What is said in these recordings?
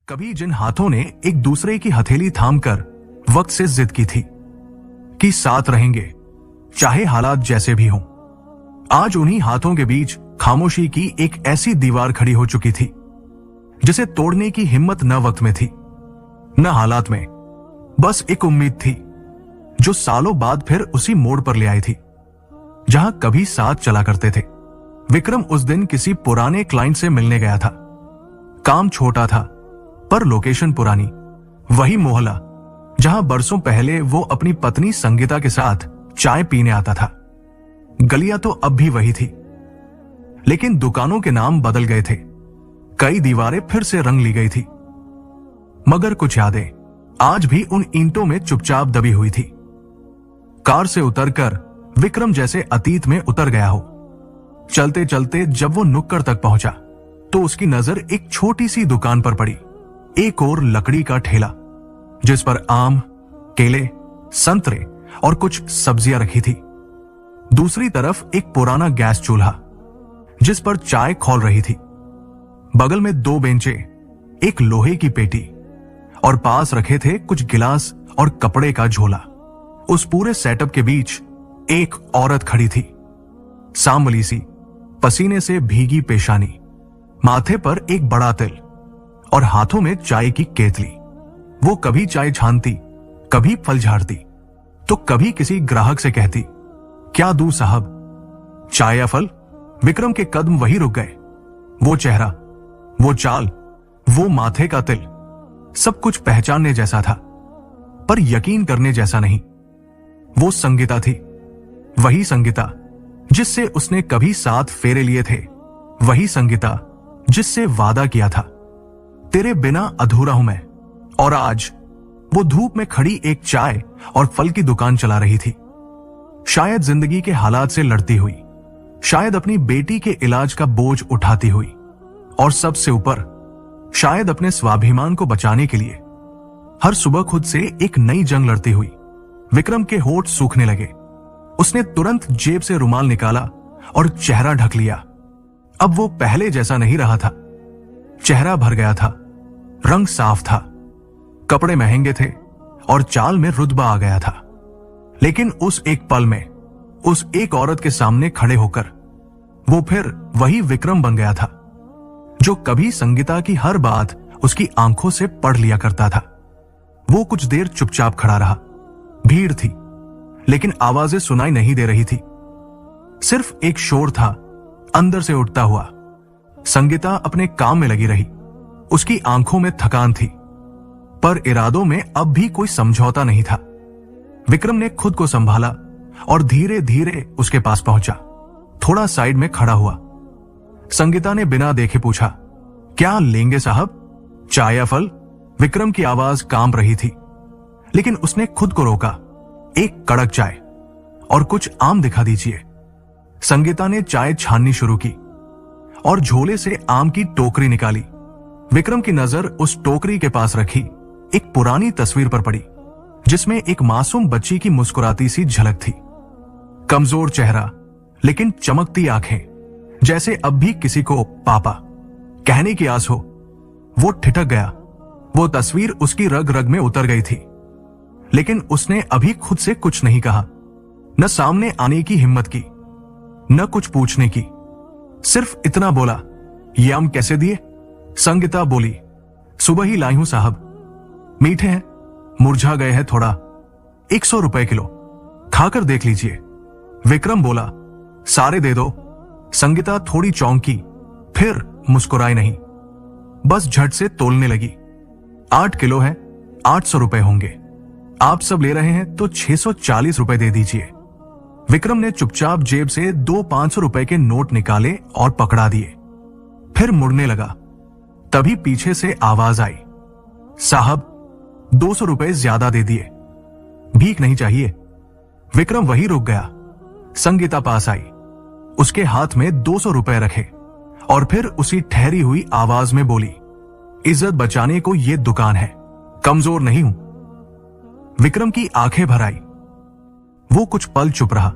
कभी जिन हाथों ने एक दूसरे की हथेली थामकर वक्त से जिद की थी कि साथ रहेंगे चाहे हालात जैसे भी हों, आज उन्हीं हाथों के बीच खामोशी की एक ऐसी दीवार खड़ी हो चुकी थी जिसे तोड़ने की हिम्मत न वक्त में थी न हालात में। बस एक उम्मीद थी जो सालों बाद फिर उसी मोड़ पर ले आई थी जहां कभी साथ चला करते थे। विक्रम उस दिन किसी पुराने क्लाइंट से मिलने गया था। काम छोटा था पर लोकेशन पुरानी, वही मोहल्ला जहां बरसों पहले वो अपनी पत्नी संगीता के साथ चाय पीने आता था। गलियां तो अब भी वही थी, लेकिन दुकानों के नाम बदल गए थे, कई दीवारें फिर से रंग ली गई थी, मगर कुछ यादें आज भी उन ईंटों में चुपचाप दबी हुई थी। कार से उतरकर विक्रम जैसे अतीत में उतर गया हो। चलते चलते जब वो नुक्कड़ तक पहुंचा तो उसकी नजर एक छोटी सी दुकान पर पड़ी। एक और लकड़ी का ठेला जिस पर आम, केले, संतरे और कुछ सब्जियां रखी थी। दूसरी तरफ एक पुराना गैस चूल्हा जिस पर चाय खौल रही थी। बगल में 2 बेंचे, एक लोहे की पेटी और पास रखे थे कुछ गिलास और कपड़े का झोला। उस पूरे सेटअप के बीच एक औरत खड़ी थी, सांवली सी, पसीने से भीगी पेशानी, माथे पर एक बड़ा तिल और हाथों में चाय की केतली। वो कभी चाय छानती, कभी फल झाड़ती, तो कभी किसी ग्राहक से कहती, क्या दूं साहब, चाय या फल? विक्रम के कदम वही रुक गए। वो चेहरा, वो चाल, वो माथे का तिल, सब कुछ पहचानने जैसा था पर यकीन करने जैसा नहीं। वो संगीता थी, वही संगीता जिससे उसने कभी साथ फेरे लिए थे, वही संगीता जिससे वादा किया था, तेरे बिना अधूरा हूं मैं। और आज वो धूप में खड़ी एक चाय और फल की दुकान चला रही थी, शायद जिंदगी के हालात से लड़ती हुई, शायद अपनी बेटी के इलाज का बोझ उठाती हुई, और सबसे ऊपर शायद अपने स्वाभिमान को बचाने के लिए हर सुबह खुद से एक नई जंग लड़ती हुई। विक्रम के होंठ सूखने लगे। उसने तुरंत जेब से रुमाल निकाला और चेहरा ढक लिया। अब वो पहले जैसा नहीं रहा था। चेहरा भर गया था, रंग साफ था, कपड़े महंगे थे और चाल में रुतबा आ गया था। लेकिन उस एक पल में, उस एक औरत के सामने खड़े होकर वो फिर वही विक्रम बन गया था जो कभी संगीता की हर बात उसकी आंखों से पढ़ लिया करता था। वो कुछ देर चुपचाप खड़ा रहा। भीड़ थी लेकिन आवाजें सुनाई नहीं दे रही थी। सिर्फ एक शोर था अंदर से उठता हुआ। संगीता अपने काम में लगी रही। उसकी आंखों में थकान थी पर इरादों में अब भी कोई समझौता नहीं था। विक्रम ने खुद को संभाला और धीरे धीरे उसके पास पहुंचा। थोड़ा साइड में खड़ा हुआ। संगीता ने बिना देखे पूछा, क्या लेंगे साहब, चाय या फल? विक्रम की आवाज कांप रही थी लेकिन उसने खुद को रोका। एक कड़क चाय और कुछ आम दिखा दीजिए। संगीता ने चाय छाननी शुरू की और झोले से आम की टोकरी निकाली। विक्रम की नजर उस टोकरी के पास रखी एक पुरानी तस्वीर पर पड़ी जिसमें एक मासूम बच्ची की मुस्कुराती सी झलक थी। कमजोर चेहरा लेकिन चमकती आंखें, जैसे अब भी किसी को पापा कहने की आस हो। वो ठिठक गया। वो तस्वीर उसकी रग रग में उतर गई थी लेकिन उसने अभी खुद से कुछ नहीं कहा, न सामने आने की हिम्मत की, न कुछ पूछने की। सिर्फ इतना बोला, ये आम कैसे दिए? संगीता बोली, सुबह ही लाई हूं साहब, मीठे हैं, मुरझा गए हैं थोड़ा, 100 रुपए किलो, खाकर देख लीजिए। विक्रम बोला, सारे दे दो। संगीता थोड़ी चौंकी फिर मुस्कुराई नहीं, बस झट से तोलने लगी। 8 किलो है, 800 रुपए होंगे। आप सब ले रहे हैं तो 640 रुपए दे दीजिए। विक्रम ने चुपचाप जेब से 2 500 रुपए के नोट निकाले और पकड़ा दिए। फिर मुड़ने लगा। तभी पीछे से आवाज आई, साहब 200 रुपए ज्यादा दे दिए, भीख नहीं चाहिए। विक्रम वही रुक गया। संगीता पास आई, उसके हाथ में 200 रुपए रखे और फिर उसी ठहरी हुई आवाज में बोली, इज्जत बचाने को ये दुकान है, कमजोर नहीं हूं। विक्रम की आंखें भर आई। वो कुछ पल चुप रहा,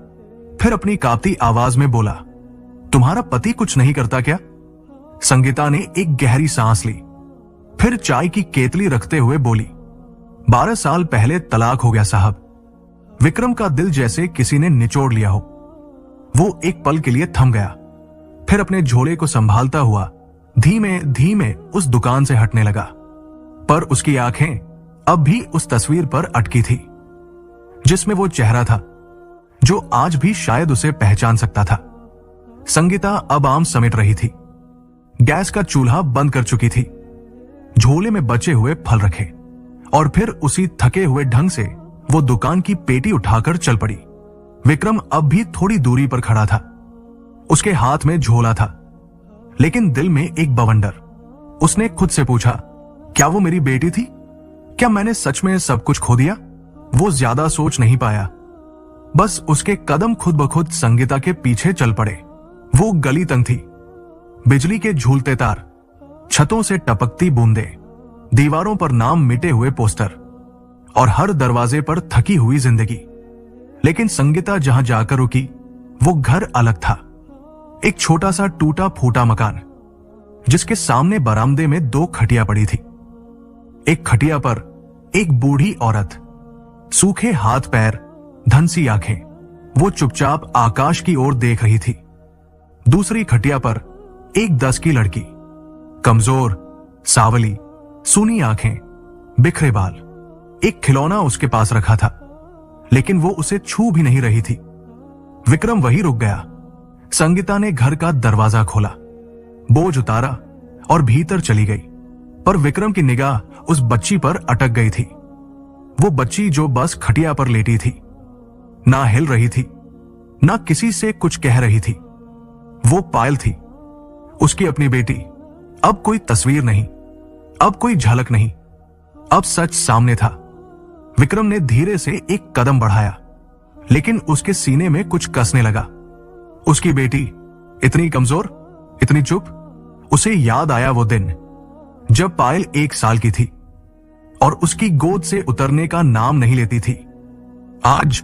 फिर अपनी कांपती आवाज में बोला, तुम्हारा पति कुछ नहीं करता क्या? संगीता ने एक गहरी सांस ली, फिर चाय की केतली रखते हुए बोली, 12 साल पहले तलाक हो गया साहब। विक्रम का दिल जैसे किसी ने निचोड़ लिया हो। वो एक पल के लिए थम गया, फिर अपने झोले को संभालता हुआ धीमे धीमे उस दुकान से हटने लगा। पर उसकी आंखें अब भी उस तस्वीर पर अटकी थी, जिसमें वो चेहरा था जो आज भी शायद उसे पहचान सकता था। संगीता अब आम समेट रही थी, गैस का चूल्हा बंद कर चुकी थी, झोले में बचे हुए फल रखे, और फिर उसी थके हुए ढंग से वो दुकान की पेटी उठाकर चल पड़ी। विक्रम अब भी थोड़ी दूरी पर खड़ा था, उसके हाथ में झोला था, लेकिन दिल में एक बवंडर। उसने खुद से पूछा, क्या वो मेरी बेटी थी? क्या मैंने सच में सब कुछ खो दिया? वो ज्यादा सोच नहीं पाया, बस उसके कदम खुद ब खुद संगीता के पीछे चल पड़े। वो गली तंग थी, बिजली के झूलते तार, छतों से टपकती बूंदें, दीवारों पर नाम मिटे हुए पोस्टर, और हर दरवाजे पर थकी हुई जिंदगी। लेकिन संगीता जहां जाकर रुकी वो घर अलग था। एक छोटा सा टूटा फूटा मकान, जिसके सामने बरामदे में 2 खटिया पड़ी थी। एक खटिया पर एक बूढ़ी औरत, सूखे हाथ पैर, धनसी आंखें, वो चुपचाप आकाश की ओर देख रही थी। दूसरी खटिया पर एक 10 की लड़की, कमजोर, सावली, सूनी आंखें, बिखरे बाल। एक खिलौना उसके पास रखा था, लेकिन वो उसे छू भी नहीं रही थी। विक्रम वहीं रुक गया। संगीता ने घर का दरवाजा खोला, बोझ उतारा और भीतर चली गई। पर विक्रम की निगाह उस बच्ची पर अटक गई थी। वो बच्ची जो बस खटिया पर लेटी थी, ना हिल रही थी, ना किसी से कुछ कह रही थी। वो पायल थी, उसकी अपनी बेटी। अब कोई तस्वीर नहीं, अब कोई झलक नहीं, अब सच सामने था। विक्रम ने धीरे से एक कदम बढ़ाया, लेकिन उसके सीने में कुछ कसने लगा। उसकी बेटी, इतनी कमजोर, इतनी चुप। उसे याद आया वो दिन जब पायल 1 साल की थी और उसकी गोद से उतरने का नाम नहीं लेती थी। आज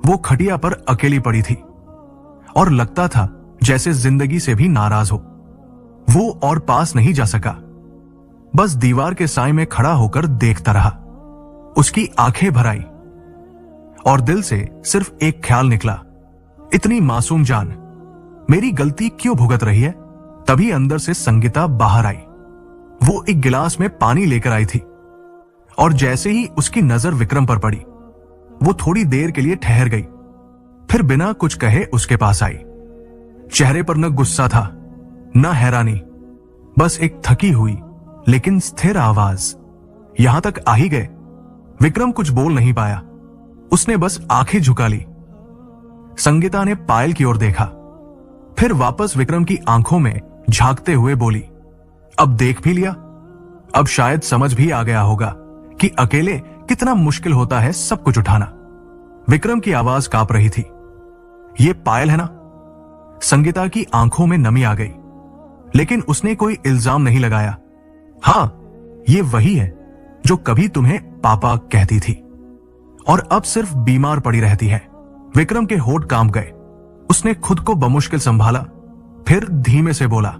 वो खटिया पर अकेली पड़ी थी और लगता था जैसे जिंदगी से भी नाराज हो। वो और पास नहीं जा सका, बस दीवार के साए में खड़ा होकर देखता रहा। उसकी आंखें भर आई और दिल से सिर्फ एक ख्याल निकला, इतनी मासूम जान मेरी गलती क्यों भुगत रही है? तभी अंदर से संगीता बाहर आई। वो एक गिलास में पानी लेकर आई थी और जैसे ही उसकी नजर विक्रम पर पड़ी, वो थोड़ी देर के लिए ठहर गई, फिर बिना कुछ कहे उसके पास आई। चेहरे पर न गुस्सा था, न हैरानी, बस एक थकी हुई लेकिन स्थिर आवाज। यहां तक आ ही गए। विक्रम कुछ बोल नहीं पाया, उसने बस आंखें झुका ली। संगीता ने पायल की ओर देखा, फिर वापस विक्रम की आंखों में झांकते हुए बोली, अब देख भी लिया, अब शायद समझ भी आ गया होगा कि अकेले कितना मुश्किल होता है सब कुछ उठाना। विक्रम की आवाज कांप रही थी, ये पायल है ना? संगीता की आंखों में नमी आ गई, लेकिन उसने कोई इल्जाम नहीं लगाया। हां, ये वही है जो कभी तुम्हें पापा कहती थी और अब सिर्फ बीमार पड़ी रहती है। विक्रम के होठ कांप गए। उसने खुद को बमुश्किल संभाला, फिर धीमे से बोला,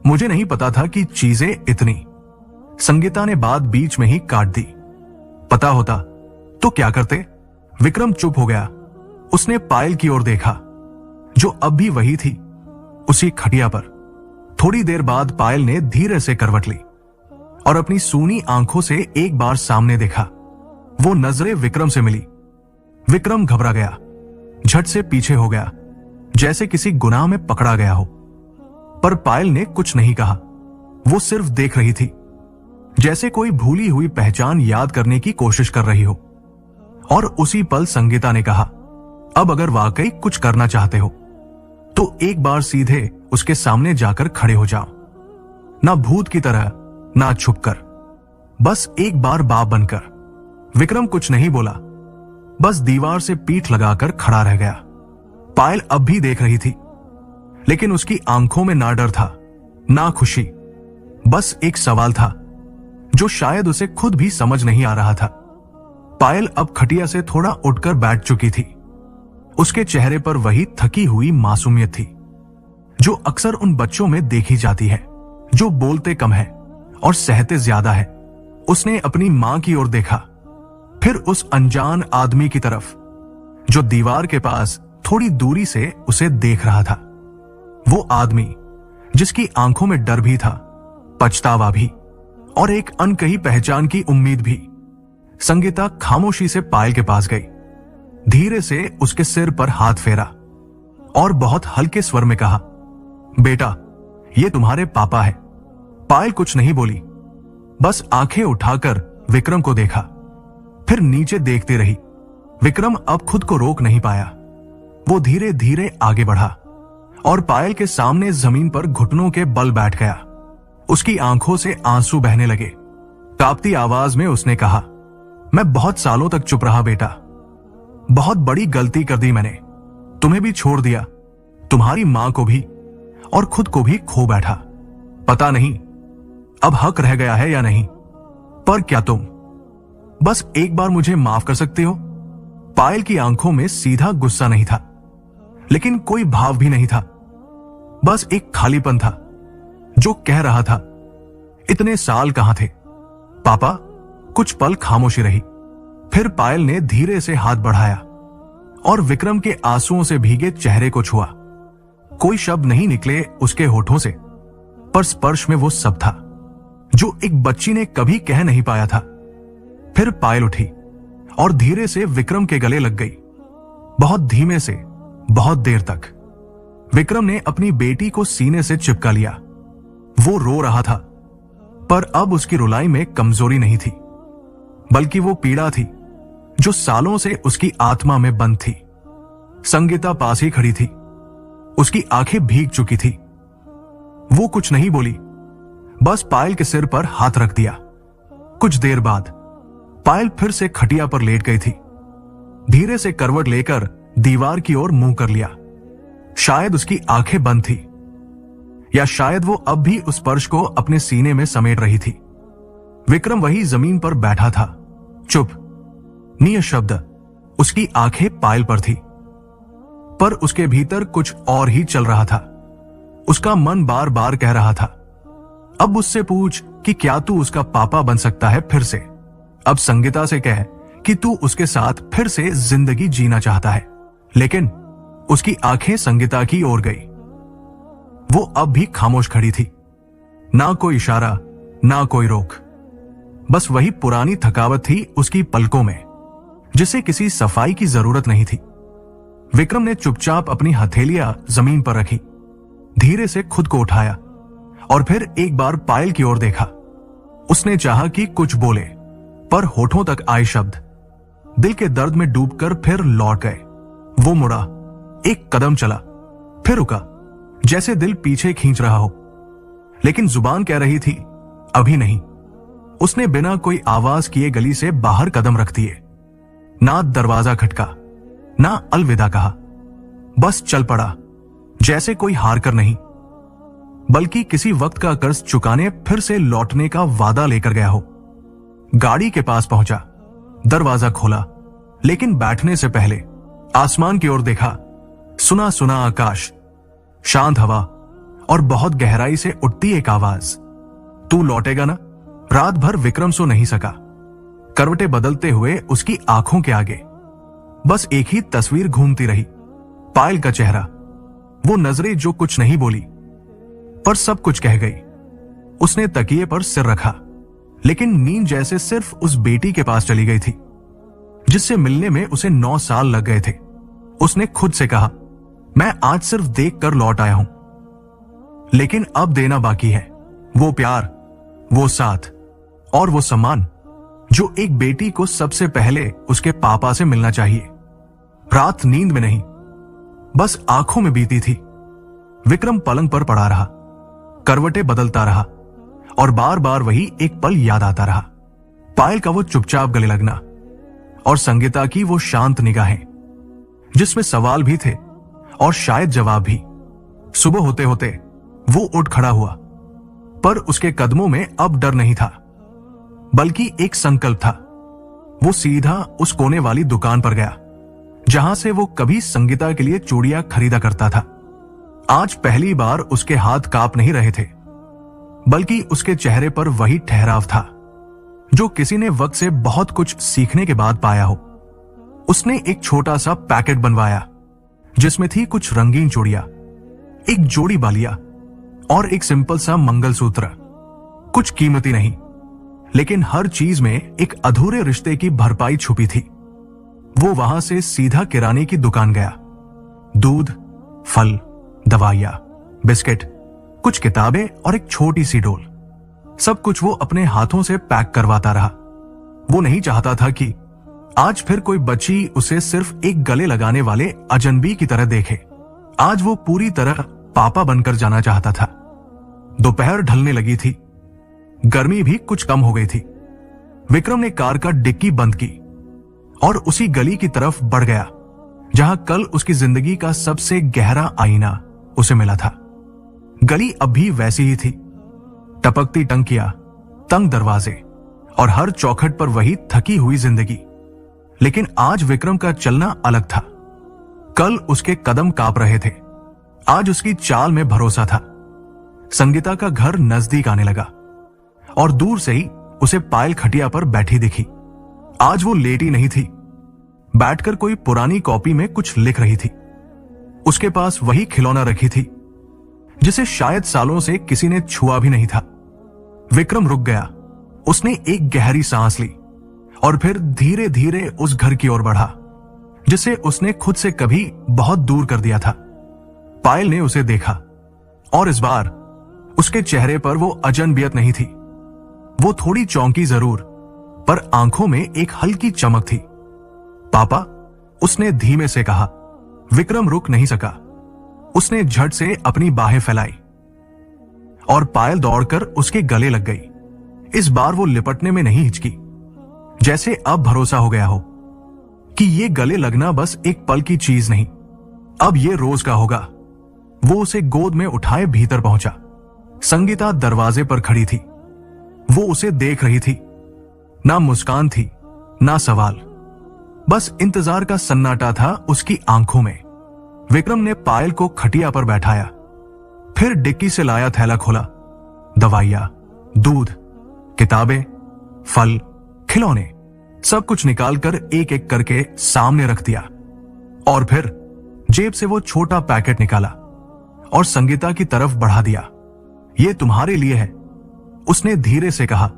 मुझे नहीं पता था कि चीजें इतनी। संगीता ने बात बीच में ही काट दी। पता होता तो क्या करते? विक्रम चुप हो गया। उसने पायल की ओर देखा, जो अब भी वही थी, उसी खटिया पर। थोड़ी देर बाद पायल ने धीरे से करवट ली और अपनी सूनी आंखों से एक बार सामने देखा। वो नजरें विक्रम से मिली। विक्रम घबरा गया, झट से पीछे हो गया, जैसे किसी गुनाह में पकड़ा गया हो। पर पायल ने कुछ नहीं कहा, वो सिर्फ देख रही थी, जैसे कोई भूली हुई पहचान याद करने की कोशिश कर रही हो। और उसी पल संगीता ने कहा, अब अगर वाकई कुछ करना चाहते हो तो एक बार सीधे उसके सामने जाकर खड़े हो जाओ, ना भूत की तरह, ना छुपकर, बस एक बार बाप बनकर। विक्रम कुछ नहीं बोला, बस दीवार से पीठ लगाकर खड़ा रह गया। पायल अब भी देख रही थी, लेकिन उसकी आंखों में ना डर था, ना खुशी, बस एक सवाल था जो शायद उसे खुद भी समझ नहीं आ रहा था। पायल अब खटिया से थोड़ा उठकर बैठ चुकी थी। उसके चेहरे पर वही थकी हुई मासूमियत थी जो अक्सर उन बच्चों में देखी जाती है जो बोलते कम है और सहते ज्यादा है। उसने अपनी मां की ओर देखा, फिर उस अनजान आदमी की तरफ जो दीवार के पास थोड़ी दूरी से उसे देख रहा था। वो आदमी जिसकी आंखों में डर भी था, पछतावा भी और एक अनकही पहचान की उम्मीद भी। संगीता खामोशी से पायल के पास गई, धीरे से उसके सिर पर हाथ फेरा और बहुत हल्के स्वर में कहा, बेटा, ये तुम्हारे पापा है। पायल कुछ नहीं बोली, बस आंखें उठाकर विक्रम को देखा, फिर नीचे देखती रही। विक्रम अब खुद को रोक नहीं पाया। वो धीरे धीरे आगे बढ़ा और पायल के सामने जमीन पर घुटनों के बल बैठ गया। उसकी आंखों से आंसू बहने लगे। कांपती आवाज में उसने कहा, मैं बहुत सालों तक चुप रहा बेटा, बहुत बड़ी गलती कर दी मैंने। तुम्हें भी छोड़ दिया, तुम्हारी मां को भी, और खुद को भी खो बैठा। पता नहीं अब हक रह गया है या नहीं, पर क्या तुम बस एक बार मुझे माफ कर सकते हो? पायल की आंखों में सीधा गुस्सा नहीं था, लेकिन कोई भाव भी नहीं था। बस एक खालीपन था जो कह रहा था, इतने साल कहां थे पापा? कुछ पल खामोशी रही, फिर पायल ने धीरे से हाथ बढ़ाया और विक्रम के आंसुओं से भीगे चेहरे को छुआ। कोई शब्द नहीं निकले उसके होठों से, पर स्पर्श में वो सब था जो एक बच्ची ने कभी कह नहीं पाया था। फिर पायल उठी और धीरे से विक्रम के गले लग गई, बहुत धीमे से, बहुत देर तक। विक्रम ने अपनी बेटी को सीने से चिपका लिया। वो रो रहा था, पर अब उसकी रुलाई में कमजोरी नहीं थी, बल्कि वो पीड़ा थी जो सालों से उसकी आत्मा में बंद थी। संगीता पास ही खड़ी थी, उसकी आंखें भीग चुकी थी। वो कुछ नहीं बोली, बस पायल के सिर पर हाथ रख दिया। कुछ देर बाद पायल फिर से खटिया पर लेट गई थी। धीरे से करवट लेकर दीवार की ओर मुंह कर लिया। शायद उसकी आंखें बंद थी, या शायद वो अब भी उस स्पर्श को अपने सीने में समेट रही थी। विक्रम वही जमीन पर बैठा था, चुप, निःशब्द। उसकी आंखें पायल पर थी, पर उसके भीतर कुछ और ही चल रहा था। उसका मन बार बार कह रहा था, अब उससे पूछ कि क्या तू उसका पापा बन सकता है फिर से। अब संगीता से कह कि तू उसके साथ फिर से जिंदगी जीना चाहता है। लेकिन उसकी आंखें संगीता की ओर गई। वो अब भी खामोश खड़ी थी, ना कोई इशारा, ना कोई रोक। बस वही पुरानी थकावट थी उसकी पलकों में, जिसे किसी सफाई की जरूरत नहीं थी। विक्रम ने चुपचाप अपनी हथेलियां जमीन पर रखी, धीरे से खुद को उठाया और फिर एक बार पायल की ओर देखा। उसने चाहा कि कुछ बोले, पर होठों तक आए शब्द दिल के दर्द में डूबकर फिर लौट गए। वो मुड़ा, एक कदम चला, फिर रुका, जैसे दिल पीछे खींच रहा हो, लेकिन जुबान कह रही थी, अभी नहीं। उसने बिना कोई आवाज किए गली से बाहर कदम रख दिए। ना दरवाजा खटका, ना अलविदा कहा, बस चल पड़ा, जैसे कोई हार कर नहीं, बल्कि किसी वक्त का कर्ज चुकाने फिर से लौटने का वादा लेकर गया हो। गाड़ी के पास पहुंचा, दरवाजा खोला, लेकिन बैठने से पहले आसमान की ओर देखा। सुना सुना आकाश, शांत हवा और बहुत गहराई से उठती एक आवाज, तू लौटेगा ना? रात भर विक्रम सो नहीं सका। करवटें बदलते हुए उसकी आंखों के आगे बस एक ही तस्वीर घूमती रही, पायल का चेहरा। वो नजरें जो कुछ नहीं बोली, पर सब कुछ कह गई। उसने तकिए पर सिर रखा, लेकिन नींद जैसे सिर्फ उस बेटी के पास चली गई थी जिससे मिलने में उसे 9 साल लग गए थे। उसने खुद से कहा, मैं आज सिर्फ देख कर लौट आया हूं, लेकिन अब देना बाकी है। वो प्यार, वो साथ और वो सम्मान जो एक बेटी को सबसे पहले उसके पापा से मिलना चाहिए। रात नींद में नहीं, बस आंखों में बीती थी। विक्रम पलंग पर पड़ा रहा, करवटें बदलता रहा और बार बार वही एक पल याद आता रहा। पायल का वो चुपचाप गले लगना और संगीता की वो शांत निगाहें, जिसमें सवाल भी थे और शायद जवाब भी। सुबह होते होते वो उठ खड़ा हुआ, पर उसके कदमों में अब डर नहीं था, बल्कि एक संकल्प था। वो सीधा उस कोने वाली दुकान पर गया जहां से वो कभी संगीता के लिए चूड़ियां खरीदा करता था। आज पहली बार उसके हाथ कांप नहीं रहे थे, बल्कि उसके चेहरे पर वही ठहराव था जो किसी ने वक्त से बहुत कुछ सीखने के बाद पाया हो। उसने एक छोटा सा पैकेट बनवाया जिसमें थी कुछ रंगीन चूड़ियां, एक जोड़ी बालियां और एक सिंपल सा मंगलसूत्र। कुछ कीमती नहीं, लेकिन हर चीज में एक अधूरे रिश्ते की भरपाई छुपी थी। वो वहां से सीधा किराने की दुकान गया। दूध, फल, दवाइयां, बिस्किट, कुछ किताबें और एक छोटी सी डोल, सब कुछ वो अपने हाथों से पैक करवाता रहा। वो नहीं चाहता था कि आज फिर कोई बच्ची उसे सिर्फ एक गले लगाने वाले अजनबी की तरह देखे। आज वो पूरी तरह पापा बनकर जाना चाहता था। दोपहर ढलने लगी थी, गर्मी भी कुछ कम हो गई थी। विक्रम ने कार का डिक्की बंद की और उसी गली की तरफ बढ़ गया जहां कल उसकी जिंदगी का सबसे गहरा आईना उसे मिला था। गली अब भी वैसी ही थी, टपकती टंकियां, तंग दरवाजे और हर चौखट पर वही थकी हुई जिंदगी। लेकिन आज विक्रम का चलना अलग था। कल उसके कदम कांप रहे थे, आज उसकी चाल में भरोसा था। संगीता का घर नजदीक आने लगा और दूर से ही उसे पायल खटिया पर बैठी दिखी। आज वो लेटी नहीं थी, बैठकर कोई पुरानी कॉपी में कुछ लिख रही थी। उसके पास वही खिलौना रखी थी जिसे शायद सालों से किसी ने छुआ भी नहीं था। विक्रम रुक गया। उसने एक गहरी सांस ली और फिर धीरे धीरे उस घर की ओर बढ़ा जिसे उसने खुद से कभी बहुत दूर कर दिया था। पायल ने उसे देखा और इस बार उसके चेहरे पर वो अजनबियत नहीं थी। वो थोड़ी चौंकी जरूर, पर आंखों में एक हल्की चमक थी। पापा, उसने धीमे से कहा। विक्रम रुक नहीं सका। उसने झट से अपनी बाहें फैलाई और पायल दौड़कर उसके गले लग गई। इस बार वो लिपटने में नहीं हिचकी, जैसे अब भरोसा हो गया हो कि ये गले लगना बस एक पल की चीज नहीं, अब ये रोज का होगा। वो उसे गोद में उठाए भीतर पहुंचा। संगीता दरवाजे पर खड़ी थी। वो उसे देख रही थी। ना मुस्कान थी, ना सवाल, बस इंतजार का सन्नाटा था उसकी आंखों में। विक्रम ने पायल को खटिया पर बैठाया, फिर डिक्की से लाया थैला खोला। दवाइयां, दूध, किताबें, फल, खिलौने, सब कुछ निकालकर एक एक करके सामने रख दिया और फिर जेब से वो छोटा पैकेट निकाला और संगीता की तरफ बढ़ा दिया। ये तुम्हारे लिए है, उसने धीरे से कहा।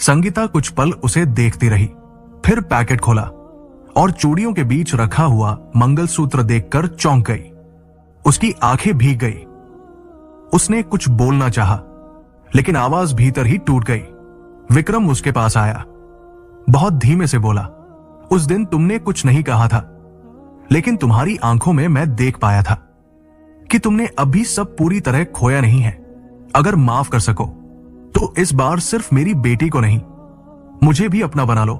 संगीता कुछ पल उसे देखती रही, फिर पैकेट खोला और चूड़ियों के बीच रखा हुआ मंगलसूत्र देखकर चौंक गई। उसकी आंखें भीग गई। उसने कुछ बोलना चाहा, लेकिन आवाज भीतर ही टूट गई। विक्रम उसके पास आया, बहुत धीमे से बोला, उस दिन तुमने कुछ नहीं कहा था, लेकिन तुम्हारी आंखों में मैं देख पाया था कि तुमने अभी सब पूरी तरह खोया नहीं है। अगर माफ कर सको तो इस बार सिर्फ मेरी बेटी को नहीं, मुझे भी अपना बना लो।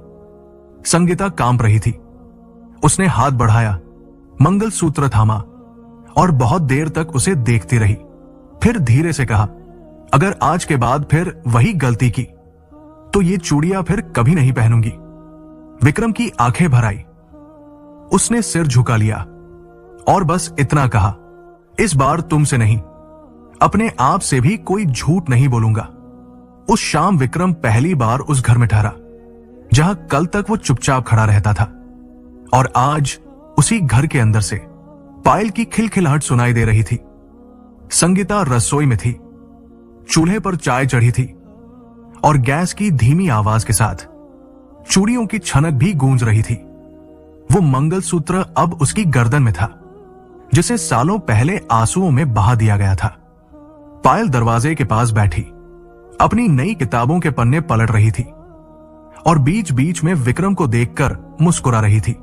संगीता कांप रही थी। उसने हाथ बढ़ाया, मंगलसूत्र थामा और बहुत देर तक उसे देखती रही। फिर धीरे से कहा, अगर आज के बाद फिर वही गलती की तो ये चूड़ियां फिर कभी नहीं पहनूंगी। विक्रम की आंखें भर आई। उसने सिर झुका लिया और बस इतना कहा, इस बार तुमसे नहीं, अपने आप से भी कोई झूठ नहीं बोलूंगा। उस शाम विक्रम पहली बार उस घर में ठहरा जहां कल तक वो चुपचाप खड़ा रहता था, और आज उसी घर के अंदर से पायल की खिलखिलाहट सुनाई दे रही थी। संगीता रसोई में थी, चूल्हे पर चाय चढ़ी थी और गैस की धीमी आवाज के साथ चूड़ियों की छनक भी गूंज रही थी। वो मंगलसूत्र अब उसकी गर्दन में था, जिसे सालों पहले आंसुओं में बहा दिया गया था। पायल दरवाजे के पास बैठी अपनी नई किताबों के पन्ने पलट रही थी और बीच बीच में विक्रम को देखकर मुस्कुरा रही थी,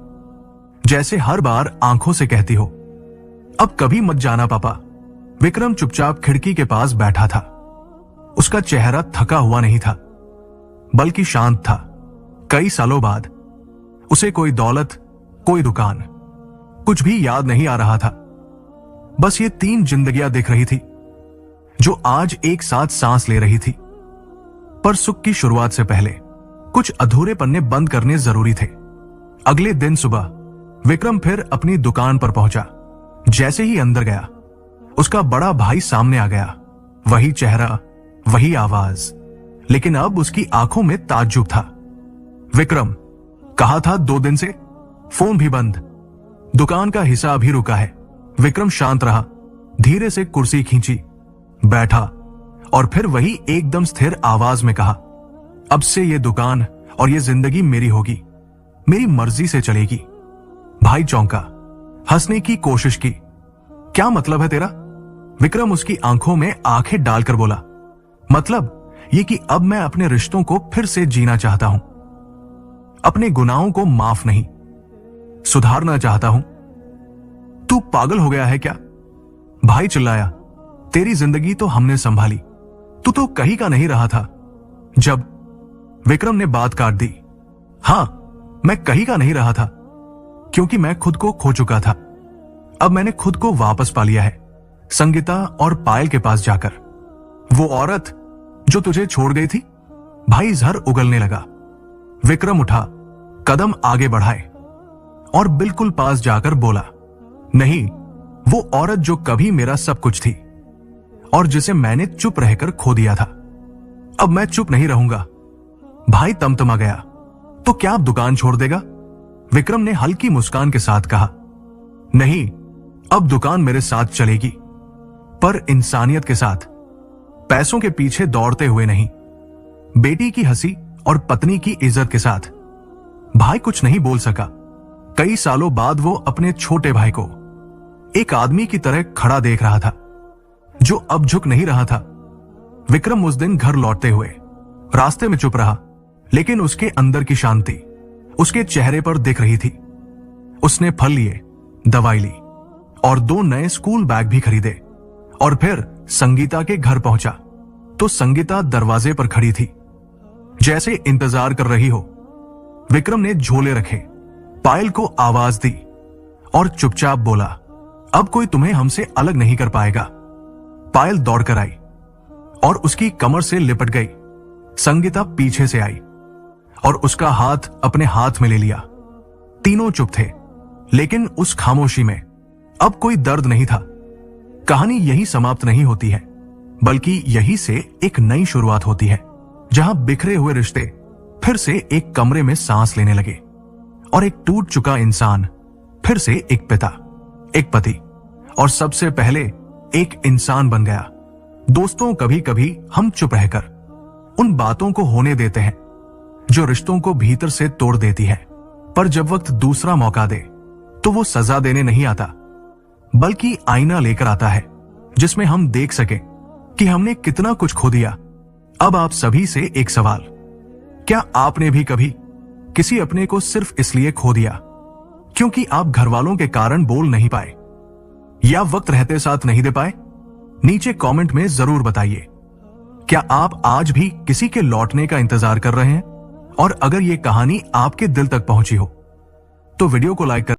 जैसे हर बार आंखों से कहती हो, अब कभी मत जाना पापा। विक्रम चुपचाप खिड़की के पास बैठा था। उसका चेहरा थका हुआ नहीं था, बल्कि शांत था। कई सालों बाद उसे कोई दौलत, कोई दुकान, कुछ भी याद नहीं आ रहा था। बस ये 3 जिंदगियां दिख रही थी जो आज एक साथ सांस ले रही थी। पर सुख की शुरुआत से पहले कुछ अधूरे पन्ने बंद करने जरूरी थे। अगले दिन सुबह विक्रम फिर अपनी दुकान पर पहुंचा। जैसे ही अंदर गया, उसका बड़ा भाई सामने आ गया। वही चेहरा, वही आवाज, लेकिन अब उसकी आंखों में ताज्जुब था। विक्रम, कहा था 2 दिन से, फोन भी बंद, दुकान का हिसाब भी रुका है। विक्रम शांत रहा, धीरे से कुर्सी खींची, बैठा और फिर वही एकदम स्थिर आवाज में कहा, अब से ये दुकान और ये जिंदगी मेरी होगी, मेरी मर्जी से चलेगी। भाई चौंका, हंसने की कोशिश की। क्या मतलब है तेरा? विक्रम उसकी आंखों में आंखें डालकर बोला, मतलब ये कि अब मैं अपने रिश्तों को फिर से जीना चाहता हूं, अपने गुनाहों को माफ नहीं, सुधारना चाहता हूं। तू पागल हो गया है क्या? भाई चिल्लाया, तेरी जिंदगी तो हमने संभाली, तू तो कहीं का नहीं रहा था जब। विक्रम ने बात काट दी, हां, मैं कहीं का नहीं रहा था, क्योंकि मैं खुद को खो चुका था। अब मैंने खुद को वापस पा लिया है, संगीता और पायल के पास जाकर। वो औरत जो तुझे छोड़ गई थी। भाई जहर उगलने लगा। विक्रम उठा, कदम आगे बढ़ाए और बिल्कुल पास जाकर बोला, नहीं, वो औरत जो कभी मेरा सब कुछ थी और जिसे मैंने चुप रहकर खो दिया था। अब मैं चुप नहीं रहूंगा। भाई तमतमा गया, तो क्या आप दुकान छोड़ देगा? विक्रम ने हल्की मुस्कान के साथ कहा, नहीं, अब दुकान मेरे साथ चलेगी, पर इंसानियत के साथ, पैसों के पीछे दौड़ते हुए नहीं, बेटी की हंसी और पत्नी की इज्जत के साथ। भाई कुछ नहीं बोल सका। कई सालों बाद वो अपने छोटे भाई को एक आदमी की तरह खड़ा देख रहा था, जो अब झुक नहीं रहा था। विक्रम उस दिन घर लौटते हुए रास्ते में चुप रहा, लेकिन उसके अंदर की शांति उसके चेहरे पर दिख रही थी। उसने फल लिए, दवाई ली और 2 नए स्कूल बैग भी खरीदे और फिर संगीता के घर पहुंचा तो संगीता दरवाजे पर खड़ी थी, जैसे इंतजार कर रही हो। विक्रम ने झोले रखे, पायल को आवाज दी और चुपचाप बोला, अब कोई तुम्हें हमसे अलग नहीं कर पाएगा। पायल दौड़कर आई और उसकी कमर से लिपट गई। संगीता पीछे से आई और उसका हाथ अपने हाथ में ले लिया। तीनों चुप थे, लेकिन उस खामोशी में अब कोई दर्द नहीं था। कहानी यही समाप्त नहीं होती है, बल्कि यही से एक नई शुरुआत होती है, जहां बिखरे हुए रिश्ते फिर से एक कमरे में सांस लेने लगे और एक टूट चुका इंसान फिर से एक पिता, एक पति और सबसे पहले एक इंसान बन गया। दोस्तों, कभी कभी हम चुप रहकर उन बातों को होने देते हैं जो रिश्तों को भीतर से तोड़ देती है, पर जब वक्त दूसरा मौका दे तो वो सजा देने नहीं आता, बल्कि आईना लेकर आता है, जिसमें हम देख सके कि हमने कितना कुछ खो दिया। अब आप सभी से एक सवाल, क्या आपने भी कभी किसी अपने को सिर्फ इसलिए खो दिया क्योंकि आप घर वालों के कारण बोल नहीं पाए या वक्त रहते साथ नहीं दे पाए? नीचे कमेंट में जरूर बताइए। क्या आप आज भी किसी के लौटने का इंतजार कर रहे हैं? और अगर ये कहानी आपके दिल तक पहुंची हो तो वीडियो को लाइक कर